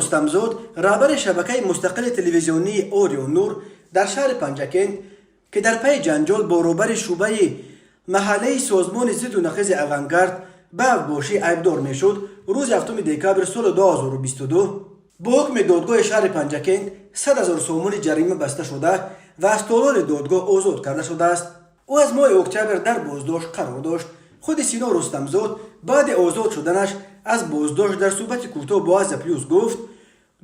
رستمزاد رهبر شبکه مستقل تلویزیونی اوریو نور در شهر پنجکند که در پی جنجال با روبر شعبه محله سازمان ضد و نقض اوانگارد به افباشی عیبدار میشد، روز 7 دکامبر سال 2022 با حکم دادگاه شهر پنجکند 100,000 سومون جریمه بسته شده و از تالار دادگاه آزاد کرده شده است. او از ماه اکتبر در بازداشت قرار داشت. خود سینا رستمزاد بعد آزاد شدنش از بازداشت در صحبت کوتاه با از پلیس گفت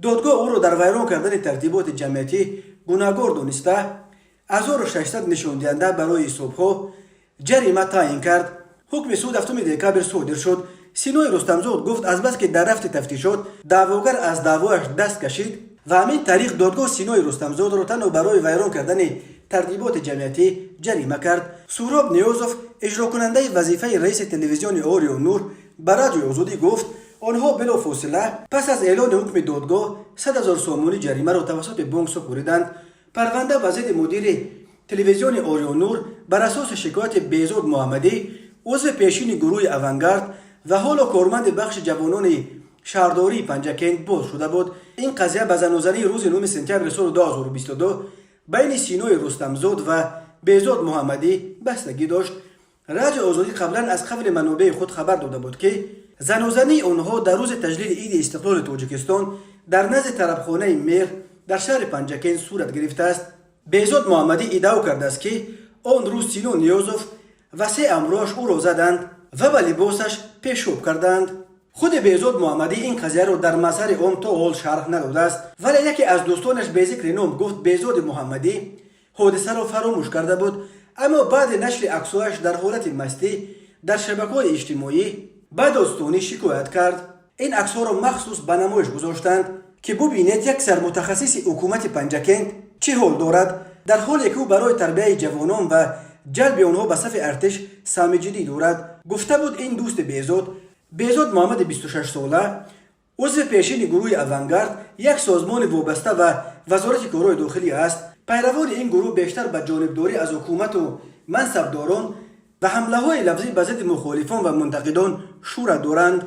دادگاه او را در ویران کردن ترتیبات جمعیتی گناهکار دانسته 1600 نشان دهنده برای صبح‌ها جریمه تعیین کرد. حکم سود 7 دکامبر صادر شد. سینای رستمزاد گفت از بس که در رفت تفتیشات دعواگر از دعوایش دست کشید و همین طریق دادگاه سینای رستمزاد را تنها برای ویران کردن ترتیبات جمعیتی جریمه کرد. سهراب نیازوف اجرا کننده وظیفه رئیس تلویزیون اوریو نور به رادیو آزادی گفت آنها بلافاصله پس از اعلان حکم دادگاه 100,000 سومونی جریمه را توسط بانک سپردند. پرونده به ضد مدیر تلویزیون اوریو نور بر اساس شکایت بهزاد محمدی عضو پیشین گروه اوانگارد و حالا کارمند بخش جوانان شهرداری پنجکند باز شده بود. این قضیه به زنوزنی روز 9 سپتامبر سال 2022 بین سینای رستمزاد و بهزاد محمدی بستگی داشت. رادیو آزادی قبلا از قبل منابع خود خبر داده بود که زنوزنی آنها در روز تجلیل عید استقلال تاجیکستان در نزد طربخانه مهر در شهر پنجکند صورت گرفته است. بهزاد محمدی ادعا کرده است که آن روز سینا نیازوف و 3 همراهش او را زدند و به لباسش پیشاب کردند. خود بهزاد محمدی این قضیه را در مظهر عام تا حال شرح نداده است، ولی یکی از دوستانش به ذکر نام گفت بهزاد محمدی حادثه را فراموش کرده بود، اما بعد نشر عکس‌هایش در حالت مستی در شبکه‌های اجتماعی به دادستانی شکایت کرد. این عکس‌ها را مخصوص به نمایش گذاشتند که ببینید یک سرمتخصص حکومت پنجکند چه حال دارد، در حالی که او برای تربیت جوانان و جلب آنها به صف ارتش سهم جدی دارد. گفته بود این دوست بهزاد محمد 26 ساله عضو پیشین گروه اوانگارد یک سازمان وابسته و وزارت کارهای داخلی است. پیروان این گروه بیشتر به جانبداری از حکومت و منصبداران و حمله های لفظی به ضد مخالفان و منتقدان شور دارند.